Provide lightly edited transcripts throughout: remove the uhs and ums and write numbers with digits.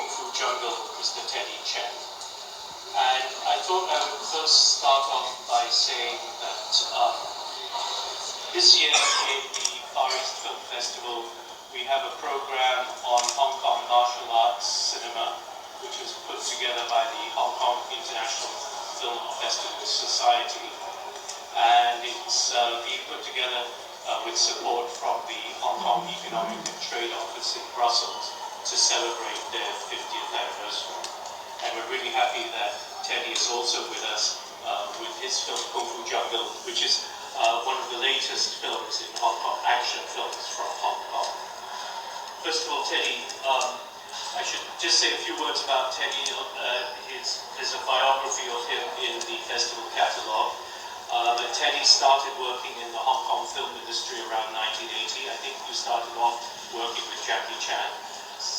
Kung Fu Jungle, Mr. Teddy Chen. And I thought I would first start off by saying that this year in the Far East Film Festival, we have a program on Hong Kong martial arts cinema, which was put together by the Hong Kong International Film Festival Society. And it's being put together with support from the Hong Kong Economic and Trade Office in Brussels to celebrate their 50th anniversary. And we're really happy that Teddy is also with us with his film Kung Fu Jungle, which is one of the latest films in Hong Kong, action films from Hong Kong. First of all, Teddy, I should just say a few words about Teddy. There's a biography of him in the festival catalogue. But Teddy started working in the Hong Kong film industry around 1980. I think you started off working with Jackie Chan.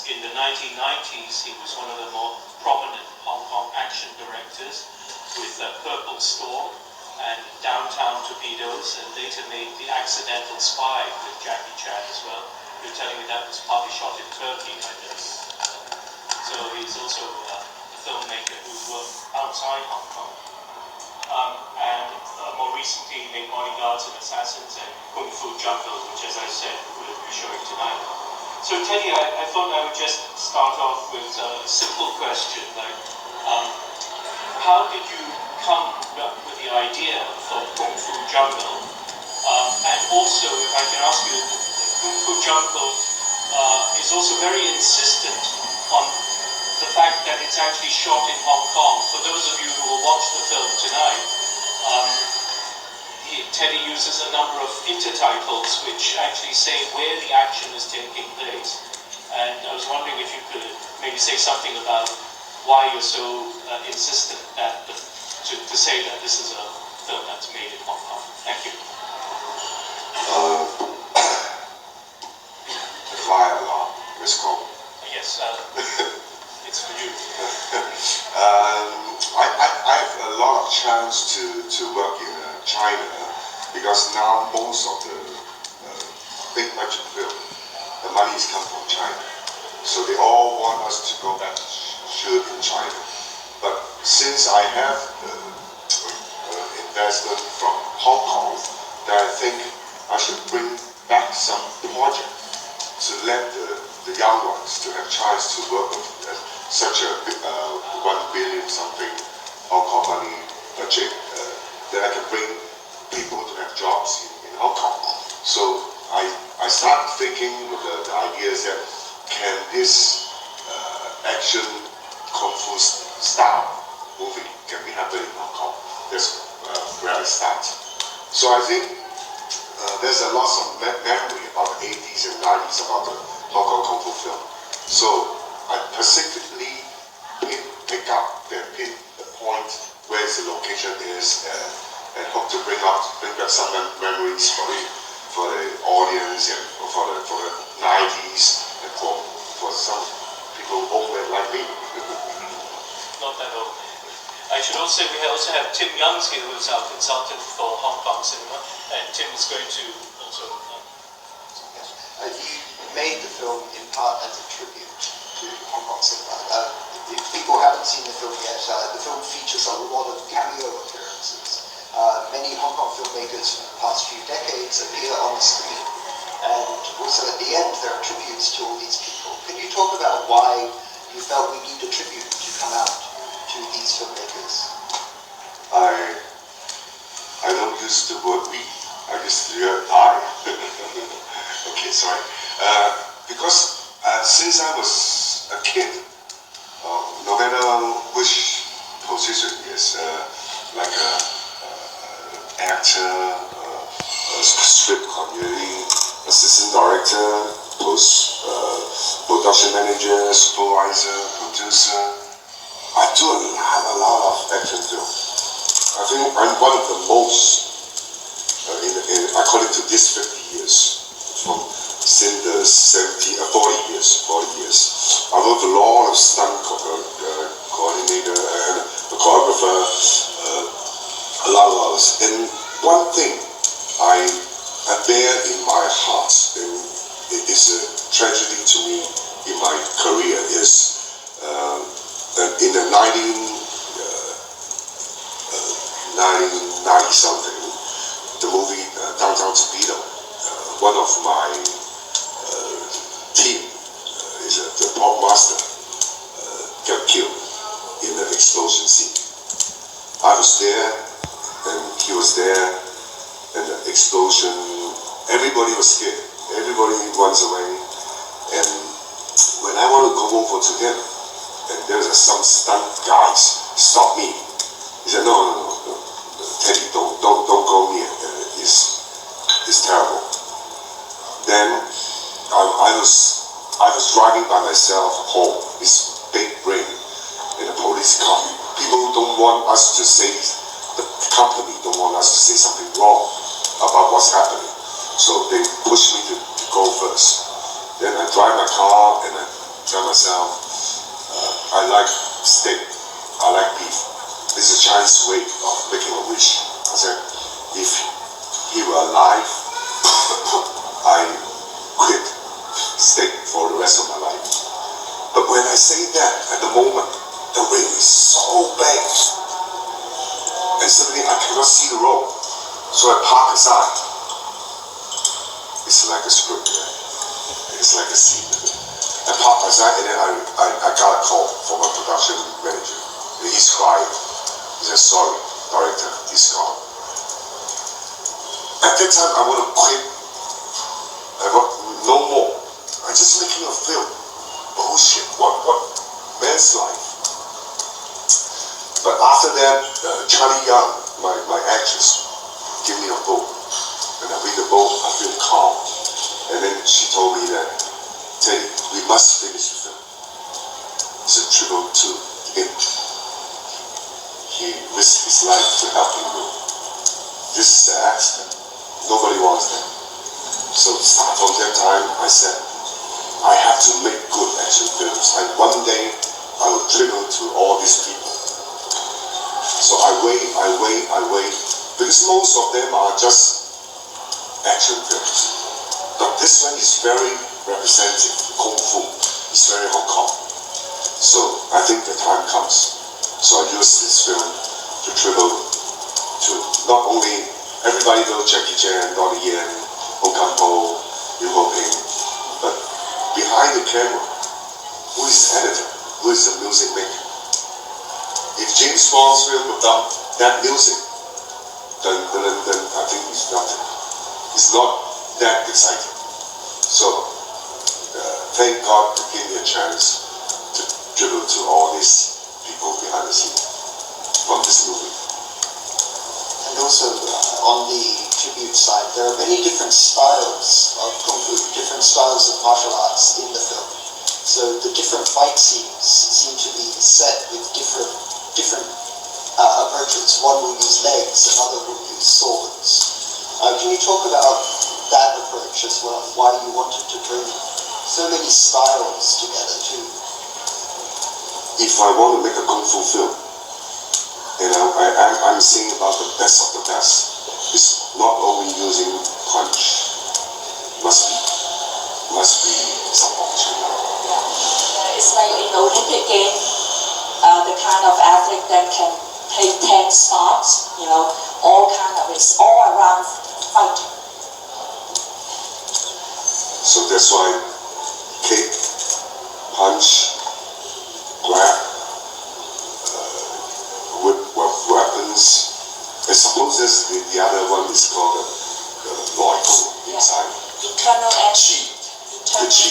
In the 1990s, he was one of the more prominent Hong Kong action directors with Purple Storm and Downtown Torpedoes, and later made The Accidental Spy with Jackie Chan as well. You're telling me that was partly shot in Turkey, I guess. So he's also a filmmaker who worked outside Hong Kong. And more recently, he made Bodyguards and Assassins and Kung Fu Jungle, which, as I said, we'll be showing tonight. So Teddy, I thought I would just start off with a simple question, like, how did you come up with the idea for Kung Fu Jungle? And also, if I can ask you, Kung Fu Jungle is also very insistent on the fact that it's actually shot in Hong Kong. For those of you who will watch the film tonight, Teddy uses a number of intertitles which actually say where the action is taking place. And I was wondering if you could maybe say something about why you're so insistent that to say that this is a film that's made in Hong Kong. Thank you. The fire alarm is called. Yes, it's for you. I have a lot of chance to work in China, because now most of the big budget film, the money is come from China. So they all want us to go back to shoot in China. But since I have investment from Hong Kong, then I think I should bring back some project to let the young ones to have chance to work with such a 1 billion something Hong Kong money budget, that I can bring people to have jobs in Hong Kong. So I started thinking with the ideas that can this action Kung Fu style movie can be happening in Hong Kong. That's where I start. So I think there's a lot of memory about the 80s and 90s about the Hong Kong Kung Fu film. So I specifically pick up the point where the location is, and hope to bring back some memories for the audience and for the 90s and for some people older like me. Not that old. I should also say we also have Tim Youngs here, who is our consultant for Hong Kong cinema, and Tim is going to also. You made the film in part as a tribute to Hong Kong cinema. If people haven't seen the film yet, the film features a lot of cameo appearances. Many Hong Kong filmmakers from the past few decades appear on the screen, and also at the end there are tributes to all these people. Can you talk about why you felt we need a tribute to come out to these filmmakers? I don't use the word we. I use the word I. Okay, sorry. Because since I was a kid, no matter which position is, like an actor, script community, assistant director, production manager, supervisor, producer, I do a lot of action film. I think I'm one of the most, according to this 50 years, since the 40 years. I worked a lot of stunt coordinator and choreographer, a lot of others. And one thing I bear in my heart, and it is a tragedy to me in my career, is 1990 something, the movie Downtown Torpedo, one of my team is the pop master got killed in an explosion scene. I was there, and he was there, and the explosion, everybody was scared. Everybody runs away, and when I want to go over to him, and there's some stunt guys stop me. He said, no, Teddy, don't go near. It's terrible. Then I was driving by myself home. This big rain in a police car. People don't want us to say, the company don't want us to say something wrong about what's happening. So they push me to go first. Then I drive my car and I tell myself, I like steak, I like beef. This is a Chinese way of making a wish. I said, if he were alive, I quit steak for the rest of my life. But when I say that, at the moment, the rain is so bad. And suddenly I cannot see the road. So I park aside. It's like a script, right? It's like a scene. I parked aside and then I got a call from a production manager. And he's crying. He said, sorry, director, he's gone. At that time, I want to quit. I want no more. I'm just making a film. Bullshit. What man's life? But after that, Charlie Young, my actress, gave me a book. And I read the book, I feel calm. And then she told me that, Teddy, we must finish the film. It's a tribute to him. He risked his life to help you. This is the accident. Nobody wants that. So from that time, I said, I have to make good action films. And one day, I will tribute to all these people. So I wait. Because most of them are just action films. But this one is very representative, Kung Fu. It's very Hong Kong. So I think the time comes. So I use this film to tribute to not only everybody knows Jackie Chan, Donnie Yen, Hong Kong Po, Liu Hoping, but behind the camera, who is the editor? Who is the music maker? If James Bond's film without that music, then I think it's nothing. It's not that exciting. So thank God to give me a chance to tribute to all these people behind the scene from this movie. And also on the tribute side, there are many different styles of Kung Fu, different styles of martial arts in the film. So the different fight scenes seem to be set with different approaches. One will use legs, another will use swords. Can you talk about that approach as well? Why you wanted to bring so many styles together too? If I want to make a Kung Fu film, I'm saying about the best of the best. It's not only using punch. Must be some action. It's like in the Olympic game, the kind of athlete that can play 10 sports, all kind of, it's all around fighting. So that's why kick, punch, grab, with weapons. I suppose the other one is called loigo inside. Internal energy. The chi.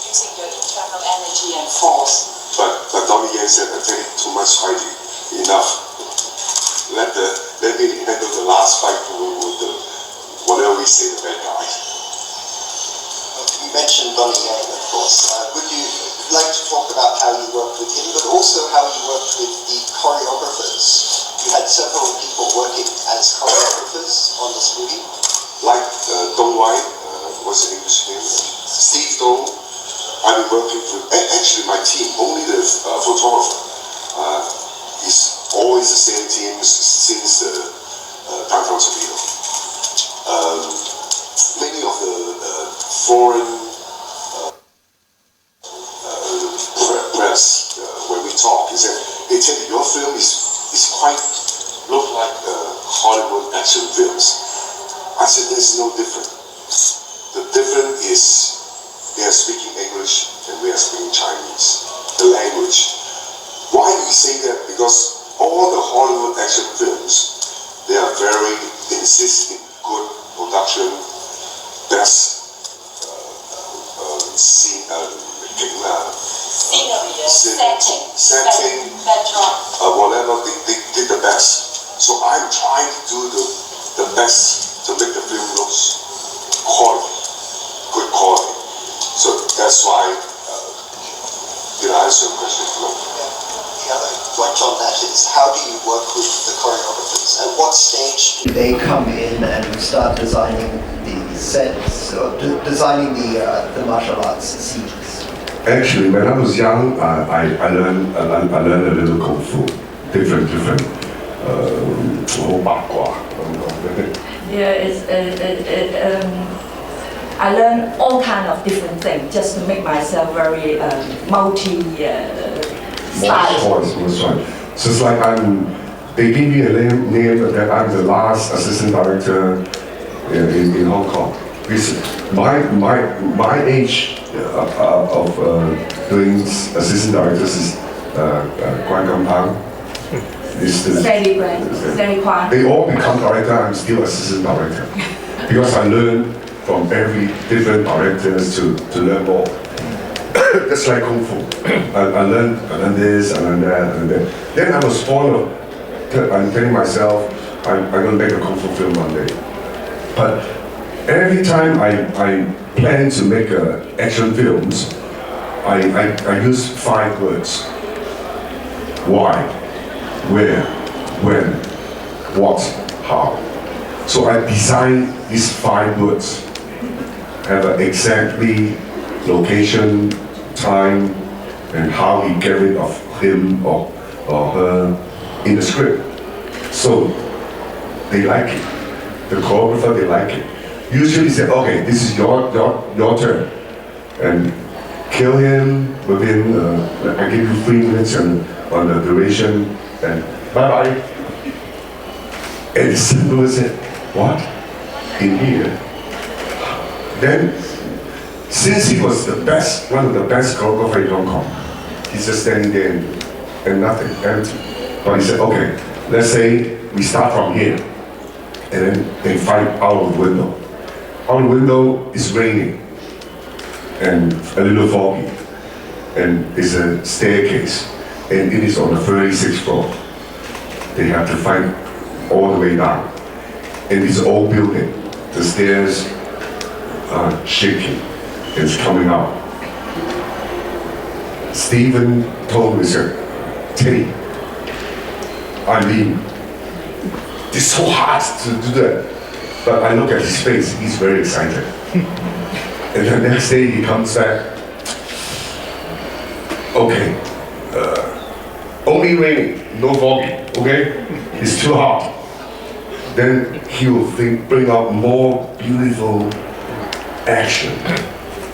Using your internal energy and force. But Donnie Yen said, I think too much fighting. Enough. Let me handle the last fight with whatever we say, the bad guy. You mentioned Donnie Yen, of course. Would you like to talk about how you worked with him, but also how you worked with the choreographers? You had several people working as choreographers on this movie. Like Dong Wai, what's the English name? Steve Dong. I've been working with, actually my team, only the photographer. Is always the same team since the Downtown Torpedo. Many of the foreign press, when we talk, he said, hey Teddy, film is quite look like Hollywood action films. I said there's no difference. The difference is they are speaking English and we are speaking Chinese, the language. Why do we say that? Because all the Hollywood action films, they are very insisting good production, best setting, whatever, they did the best. So I'm trying to do the best to make the film looks quality, good quality. So that's why, did I answer your question? No. The other point on that is, how do you work with the choreographers? At what stage do they come in and start designing the sets, or designing the martial arts scenes? Actually, when I was young, I learned a little kung fu, different, I learned all kind of different things just to make myself very style. So it's like they give me a name that I'm the last assistant director in Hong Kong. My age of doing assistant directors is quite compound. Very quiet. They all become director, I'm still assistant director. Because I learn from every different directors to learn more. That's like Kung Fu. I learned this, I learned that, I learned that. Then I was spoiled. I'm telling myself, I'm going to make a Kung Fu film one day. But every time I plan to make action films, I use 5 words. Why, where, when, what, how. So I design these 5 words. Have exactly location, time, and how he get rid of him or her in the script. So they like it. The choreographer, they like it. Usually say, okay, this is your turn. And kill him within, I give you 3 minutes on the duration, and bye-bye. And as simple as it, what? In here? Then, since he was the best, one of the best choreographers in Hong Kong, he's just standing there and nothing, empty. But he said, okay, let's say we start from here, and then they fight out of the window. Out the window is raining, and a little foggy, and it's a staircase, and it is on the 36th floor. They have to fight all the way down. And it's old building, the stairs are shaking, it's coming out. Stephen told me, said, Teddy, I mean, it's so hard to do that. But I look at his face, he's very excited. And the next day he comes back, okay, only raining, no foggy, okay? It's too hot. Then he will bring out more beautiful action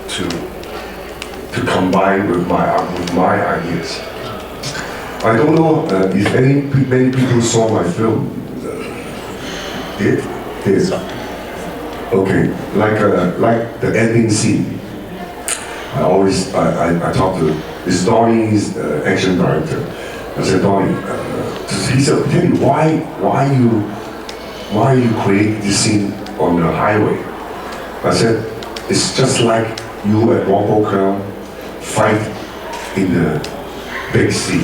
to combine with my ideas. I don't know if many people saw my film. Did? Okay, like the ending scene. I talk to this Donnie's action director. I said, Donnie, he said, tell me why you create this scene on the highway? I said, it's just like you at Wampoka fight in the big sea.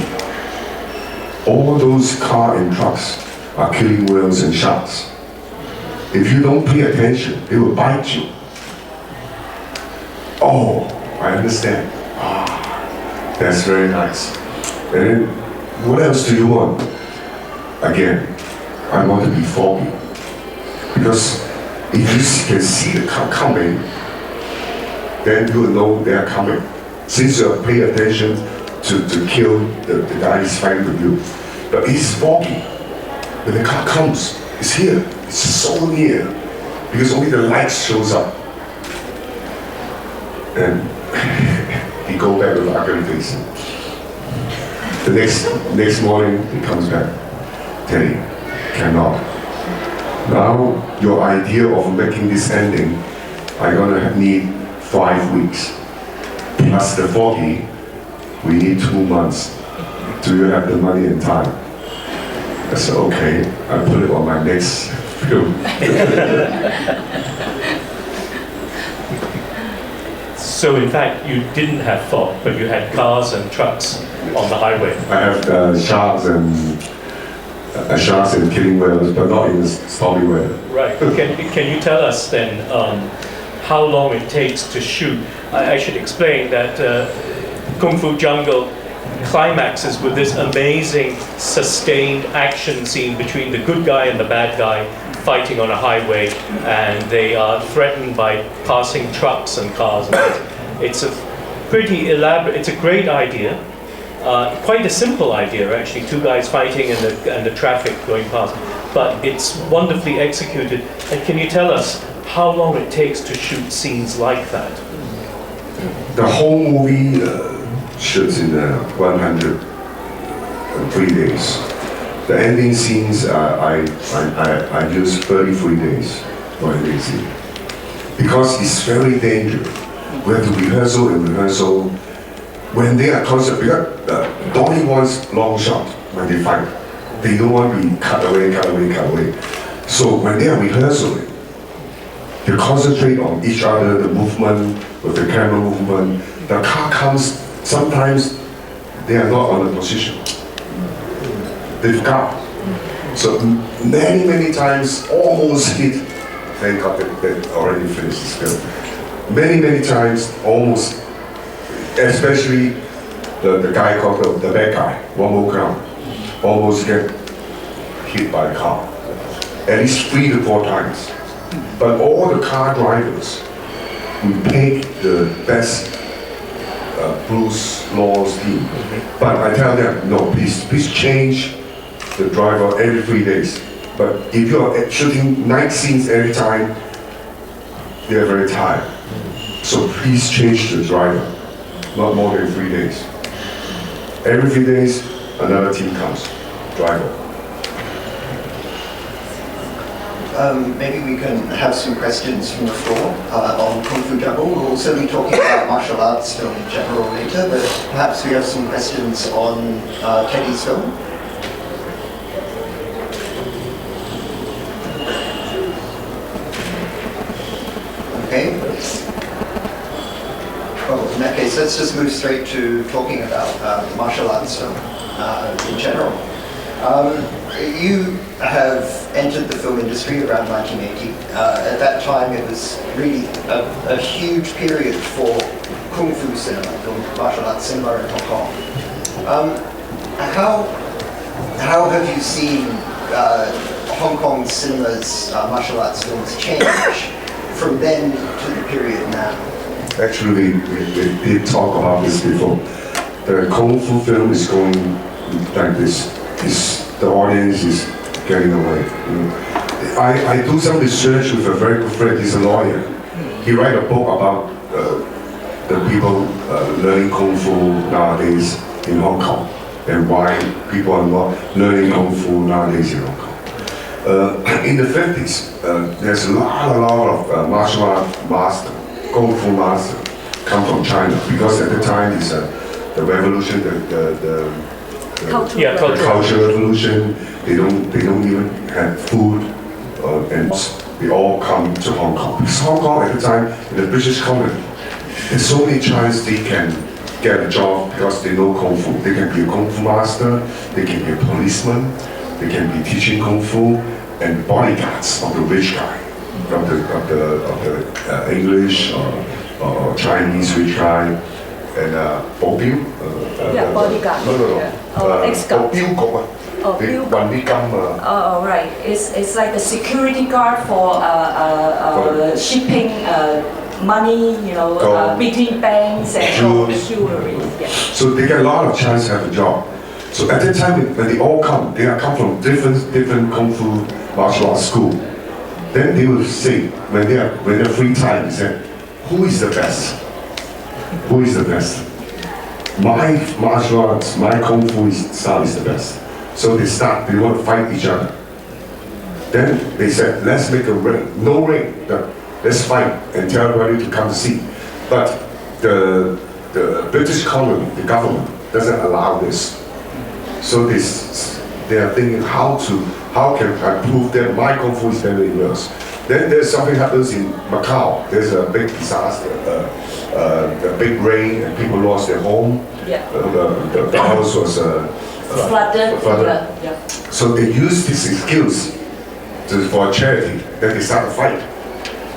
All those cars and trucks are killing whales and sharks. If you don't pay attention, they will bite you. Oh, I understand. That's very nice. And then, what else do you want? Again, I want to be foggy. Because if you can see the car coming, then you will know they are coming. Since you have paid attention to kill the guy who's fighting with you. But it's foggy. When the car comes, it's here. It's so near. Because only the light shows up. And he go back with ugly face. The next morning, he comes back. Teddy, cannot. Now, your idea of making this ending, I'm gonna need 5 weeks. Plus the 40, we need 2 months. Do you have the money and time? I said, okay, I put it on my next film. So in fact, you didn't have fog, but you had cars and trucks on the highway. I have sharks and killing whales, but not in the stormy weather. Right. Can you tell us then how long it takes to shoot? I should explain that Kung Fu Jungle climaxes with this amazing sustained action scene between the good guy and the bad guy fighting on a highway, and they are threatened by passing trucks and cars. It's a pretty elaborate, it's a great idea. Quite a simple idea actually, 2 guys fighting and the traffic going past, but it's wonderfully executed. And can you tell us how long it takes to shoot scenes like that? The whole movie shoots in 103 days. The ending scenes, I used 33 days for ending scene. Because it's very dangerous. We have to rehearsal and rehearsal. When they are constant, because Donnie wants long shot when they fight. They don't want to be cut away. So when they are rehearsing, they concentrate on each other, the movement, with the camera movement. The car comes, sometimes they are not on the position. They've got. So many times, almost hit. Thank God they already finished this film. Many times, almost, especially the guy called the bad guy, one more ground, almost get hit by a car. At least 3 to 4 times. But all the car drivers, we pick the best Bruce Law's team. But I tell them, no, please change the driver every 3 days. But if you are shooting night scenes every time, they are very tired. So please change the driver, not more than 3 days. Every 3 days, another team comes, driver. Maybe we can have some questions from the floor on Kung Fu Jungle. We'll also be talking about martial arts film in general later, but perhaps we have some questions on Teddy's film. Okay. Well, in that case, let's just move straight to talking about martial arts film in general. You have entered the film industry around 1980. At that time, it was really a huge period for Kung Fu cinema, martial arts cinema in Hong Kong. How have you seen Hong Kong cinema's martial arts films change from then to the period now? Actually, we did talk about this before. The Kung Fu film is going like this. The audience is getting away. I do some research with a very good friend. He's a lawyer. He write a book about the people learning Kung Fu nowadays in Hong Kong and why people are not learning Kung Fu nowadays in Hong Kong. In the 50s, there's a lot of martial art master, Kung Fu master, come from China because at the time it's the revolution, the cultural revolution. They don't even have food, and they all come to Hong Kong. Because Hong Kong at the time in the British colony, there's so many chances they can get a job because they know Kung Fu. They can be a Kung Fu master, they can be a policeman, they can be teaching Kung Fu, and bodyguards of the rich guy, of the English or Chinese rich guy, and bodyguard. Bodyguard. No. Ex-guard. Oh, right. It's like the security guard for shipping money, between banks and jewelry. Yeah. So they get a lot of chance to have a job. So at that time, when they all come, they are come from different Kung Fu martial arts school. Then they will say, when they're free time, they say, who is the best? Who is the best? my martial arts, my kung fu style is the best. So they want to fight each other. Then they said, let's make a ring, no ring, let's fight and tell everybody to come to see. But the British colony, the government, doesn't allow this. So they are thinking how can I prove that my kung fu is better than yours. Then there's something happens in Macau. There's a big disaster, a big rain, and people lost their home. Yeah. The house was flooded. Yeah. So they use this excuse for a charity. Then they start a fight.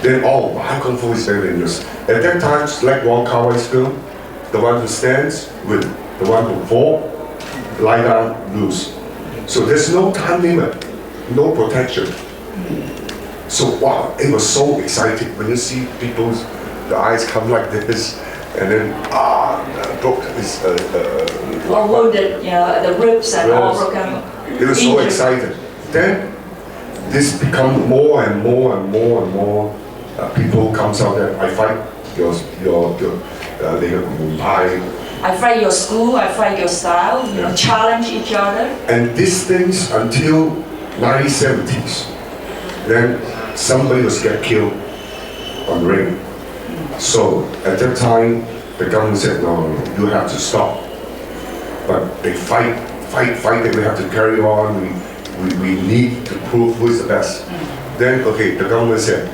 Then my kung fu is better than yours. At that time, it's like Wong Kar-wai's film, the one who stands win, the one who fall, lie down, lose. So there's no time limit, no protection. So wow, it was so exciting when you see people's the eyes come like this, and then broke this. All wounded, the ribs and all broken. It was so excited. Then this become more and more and more and more. People comes out there. I fight your I fight your school. I fight your style. Challenge each other. And these things until 1970s. Then somebody was get killed on ring. So at that time, the government said, no, you have to stop. But they fight, and we have to carry on. We need to prove who is the best. Then, the government said,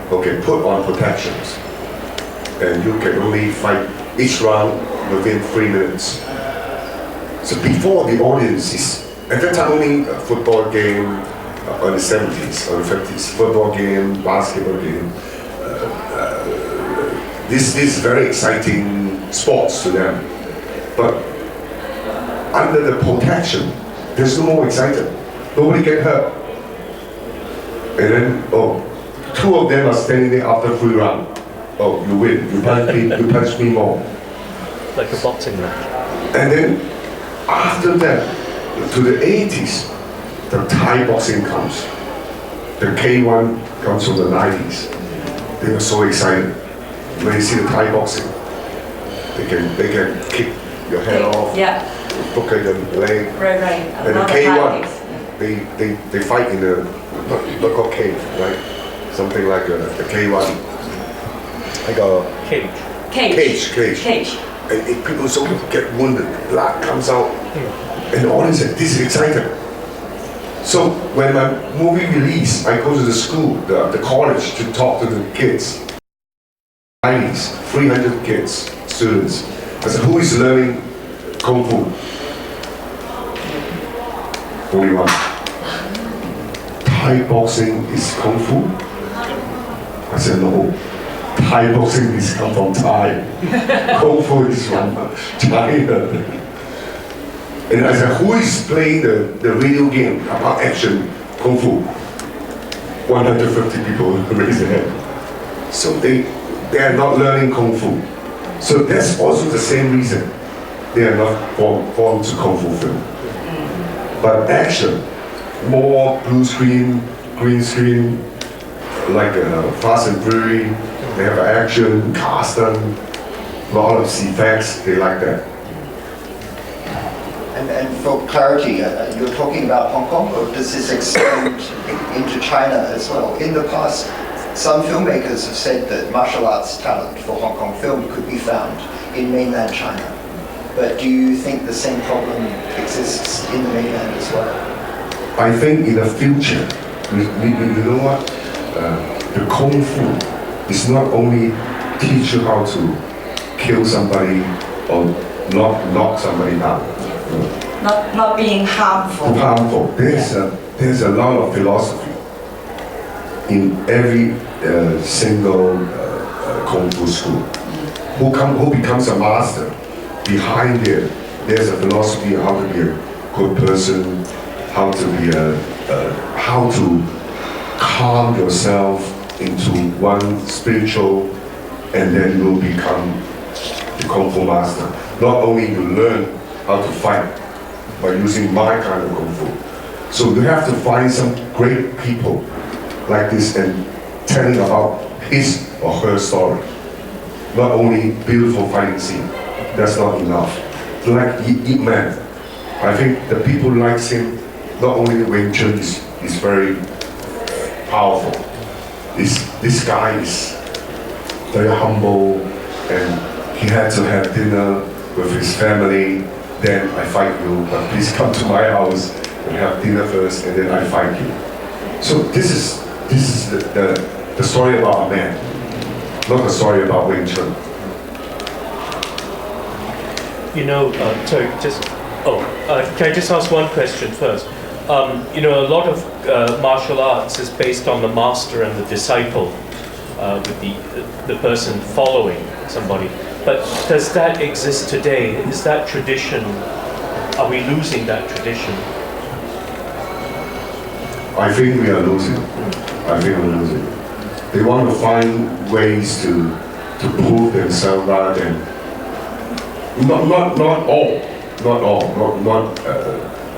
put on protections. And you can only fight each round within 3 minutes. So before the audiences, at that time only a football game, on the 70s, or the 50s, football game, basketball game. This is very exciting sports to them. But under the protection, there's no more excited. Nobody get hurt. And then, 2 of them are standing there after 3 rounds. You win. You punch me more. Like a boxing match. And then after that, to the 80s, the Thai boxing comes. The K1 comes from the 90s. They were so excited. When you see the Thai boxing, they can kick your head off, look at your leg. Right. And the K1, they fight in a local cave, right? Something like a K1. Like a cage. And if people so get wounded, blood comes out, and the audience said, this is exciting. So when my movie released, I go to the school, the college, to talk to the kids. 90s, 300 kids, students. I said, who is learning Kung Fu? Only one. Thai boxing is Kung Fu? I said, no. Thai boxing is come from Thai. Kung Fu is from China. And I said, who is playing the video game about action Kung Fu? 150 people raise their hand. So they are not learning Kung Fu. So that's also the same reason they are not formed to Kung Fu film. But action, more blue screen, green screen, like Fast and Furious, they have action, custom, a lot of effects, they like that. And for clarity, you're talking about Hong Kong, or does this extend into China as well? In the past, some filmmakers have said that martial arts talent for Hong Kong film could be found in mainland China. But do you think the same problem exists in the mainland as well? I think in the future, you know what? The Kung Fu is not only teach you how to kill somebody or knock somebody down. Not being harmful. There's a lot of philosophy in every single Kung Fu school. Who becomes a master? Behind there's a philosophy of how to be a good person, how to calm yourself into one spiritual, and then you will become the Kung Fu master. Not only you learn how to fight by using my kind of Kung Fu. So you have to find some great people like this and telling about his or her story. Not only beautiful fighting scene. that's not enough. Like Ip Man, I think the people likes him. Not only Wing Chun is very powerful. This guy is very humble, and he had to have dinner with his family. Then I fight you, but please come to my house and have dinner first, and then I fight you. So this is the story about a man, not the story about Wing Chun. You know, sorry, can I just ask one question first? You know, a lot of martial arts is based on the master and the disciple, with the person following somebody. But does that exist today? Is that tradition, are we losing that tradition? I think we are losing. They want to find ways to prove themselves rather than not all.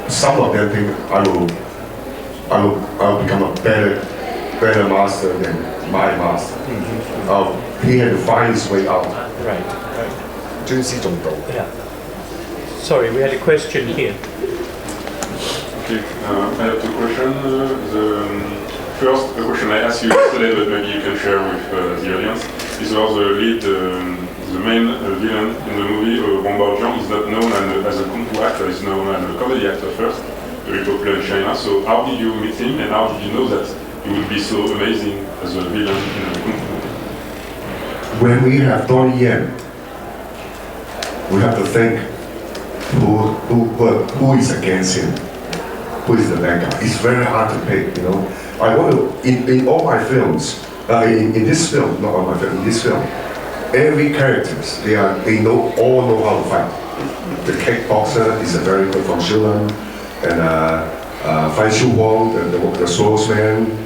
Some of them think I'll become a better master than my master. He had to find his way out. Right. Yeah. Sorry, we had a question here. Okay, I have two questions. First, the question I asked you yesterday, but maybe you can share with the audience, is where the main villain in the movie, Wang Baojiang, is not known as a kung fu actor, he's known as a comedy actor first, very popular in China. So how did you meet him, and how did you know that he would be so amazing as a villain in a kung fu movie? When we have Donnie Yen, we have to think who is against him, who is the bad guy. It's very hard to pick, you know. I want to, in all my films, in this film, not on my film, in this film, every characters, they all know how to fight. The kickboxer is a very good from Shilan, and Fai Shu Wong, the swordsman,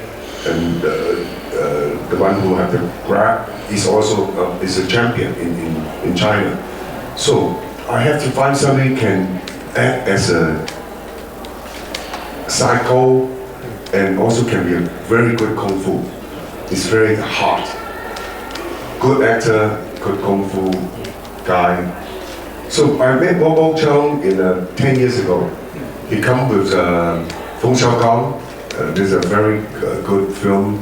and the one who had the grab is also is a champion in China. So I have to find somebody who can act as a psycho and also can be a very good kung fu. It's very hard. Good actor, good kung fu guy. So I met Wang Baojiang 10 years ago. He come with Feng Xiaogang. There's a very good film.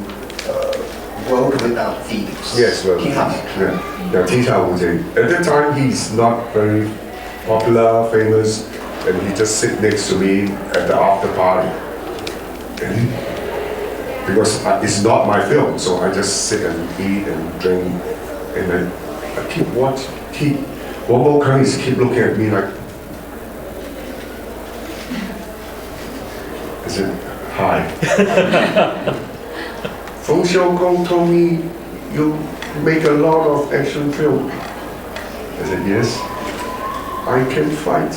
World Without Thieves. Yes, well, at that time he's not very popular, famous, and he just sit next to me at the after party. And because it's not my film, so I just sit and eat and drink, and then I keep watching. Wang Baojiang keep looking at me like, I said, hi. Feng Xiaogang told me you make a lot of action film. I said, yes, I can fight.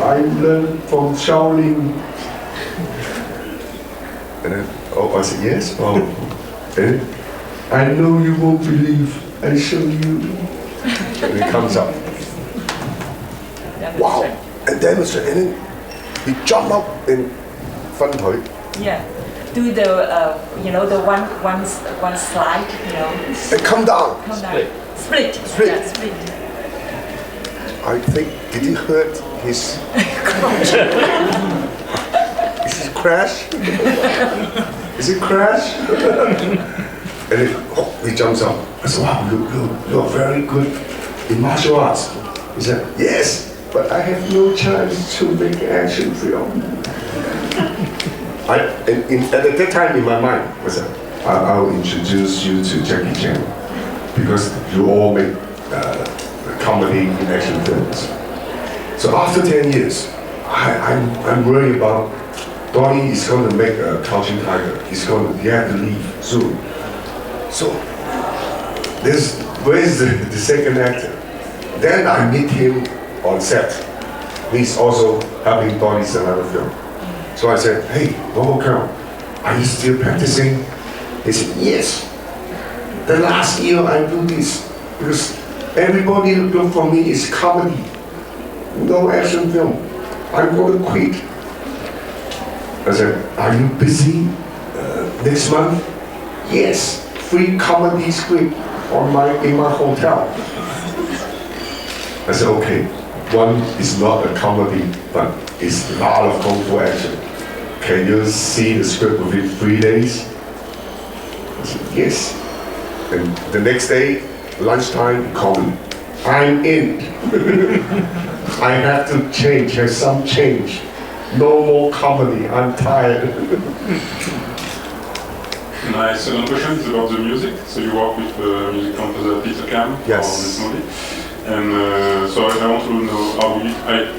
I learned from Shaolin. And then, I said, yes, and I know you won't believe, I show you. And it comes up. Wow, and demonstrate, and then he jump up and 分腿. Yeah. Do the the one slide, And come down. Split. Yeah, split. I think, did he hurt his... Is it crash? Is it crash? And then, he jumps up. I said, wow, you're very good in martial arts. He said, yes, but I have no chance to make an action film. At that time in my mind, was I'll introduce you to Jackie Chen because you all make comedy in action films. So after 10 years, I'm worried about Donnie is going to make a Crouching Tiger. He had to leave soon. So where's the second actor? Then I meet him on set. He's also helping Donnie's another film. So I said, hey, Wang Baojiang, are you still practicing? He said, yes. The last year I do this because everybody look for me is comedy, no action film. I'm going to quit. I said, are you busy next month? Yes, free comedy script in my hotel. I said, okay, one is not a comedy, but it's a lot of kung fu action. Can you see the script within 3 days? I said, yes. And the next day, lunchtime, he called me. I'm in. I have to change, have some change. No more comedy, I'm tired. My second question is about the music. So you work with music composer Peter Cam on this movie. And so I want to know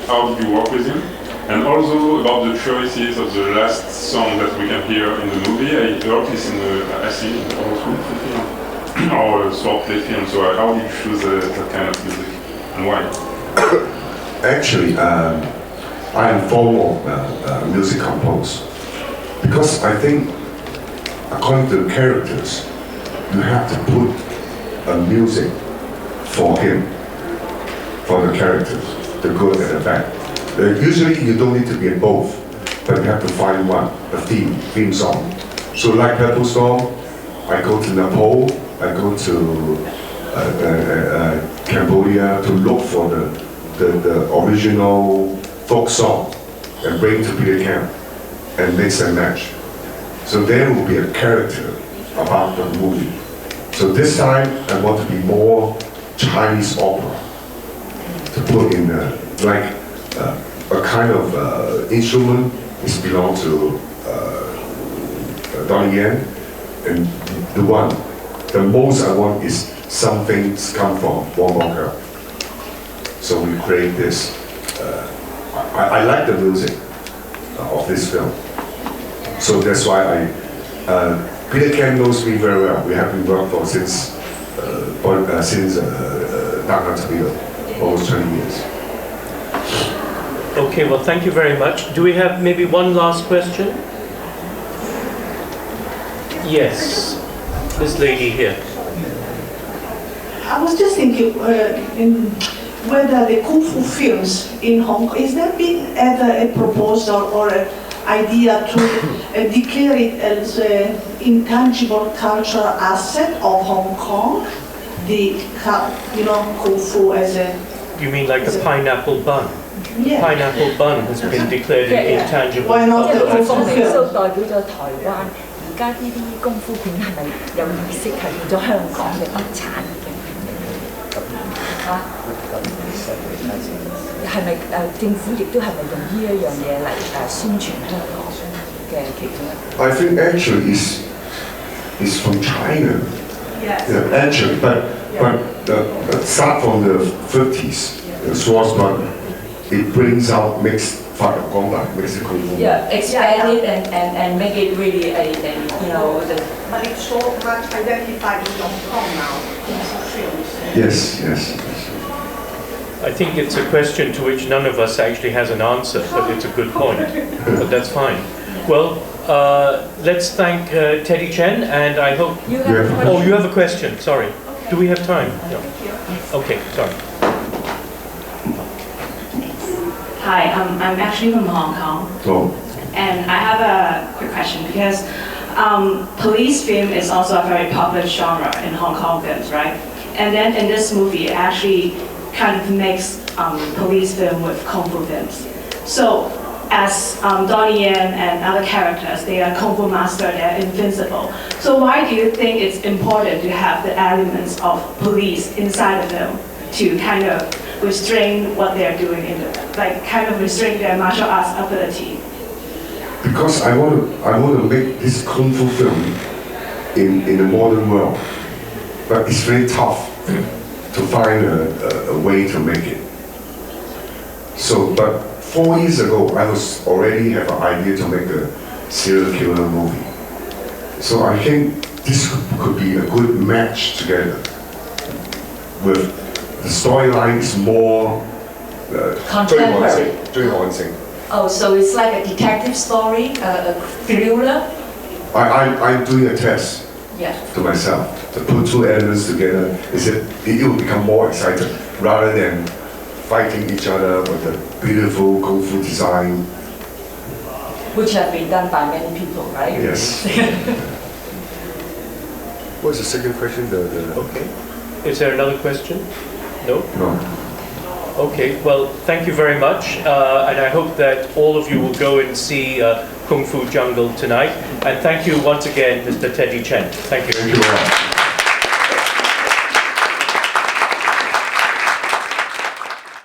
how did you work with him? And also about the choices of the last song that we can hear in the movie. I heard this in I think in the film or a short play film. So how did you choose that kind of music and why? Actually, I am formal music composer because I think according to the characters, you have to put a music for him, for the characters, the good and the bad. Usually you don't need to be in both, but you have to find one, a theme song. So like Purple Storm, I go to Nepal, I go to Cambodia to look for the original folk song and bring to Peter Cam and mix and match. So there will be a character about the movie. So this time I want to be more Chinese opera to put in like a kind of instrument is belong to Donnie Yen, and the most I want is some things come from Wong Wong. So we create this. I like the music of this film. So that's why Peter Cam knows me very well. We have been working for since almost 20 years. Okay, well, thank you very much. Do we have maybe one last question? Yes, this lady here. I was just thinking whether the Kung Fu films in Hong Kong, is there been ever a proposal or an idea to declare it as an intangible cultural asset of Hong Kong? Kung Fu as a... You mean like the pineapple bun? Yeah. Pineapple bun has been declared an intangible. Why not the Kung Fu 美數 film? 代表咗台灣，而家呢啲功夫片係咪有意識係變咗香港嘅特產嘅？係咪政府亦都係咪用呢一樣嘢嚟宣傳香港嘅其中一個 I think actually is from China. Yes. Yeah, actually, but start from the 50s, the swastika, it brings out mixed Mexican food. Yeah, expand it and make it really a the... But it's so much identified in Hong Kong now, Kung Fu films. Yes. I think it's a question to which none of us actually has an answer, but it's a good point. But that's fine. Well, let's thank Teddy Chen, and I hope... You have a question? Oh, you have a question, sorry. Do we have time? No. Okay, sorry. Hi, I'm actually from Hong Kong. Oh. And I have a quick question because police film is also a very popular genre in Hong Kong films, right? And then in this movie, it actually kind of makes police film with Kung Fu films. So as Donnie Yen and other characters, they are Kung Fu master, they're invincible. So why do you think it's important to have the elements of police inside the film to kind of restrain what they're doing kind of restrain their martial arts ability? Because I want to make this Kung Fu film in the modern world, but it's very tough to find a way to make it. So, but 4 years ago, I was already have an idea to make a serial killer movie. So I think this could be a good match together. With the storyline is more contemporary. Oh, so it's like a detective story, a thriller? I'm doing a test. Yeah. To myself to put two elements together. It will become more exciting rather than fighting each other with a beautiful kung fu design. Which have been done by many people, right? Yes. What's the second question? Okay. Is there another question? No? No. Okay, well, thank you very much, and I hope that all of you will go and see Kung Fu Jungle tonight. And thank you once again, Mr. Teddy Chen. Thank you. Thank you very much.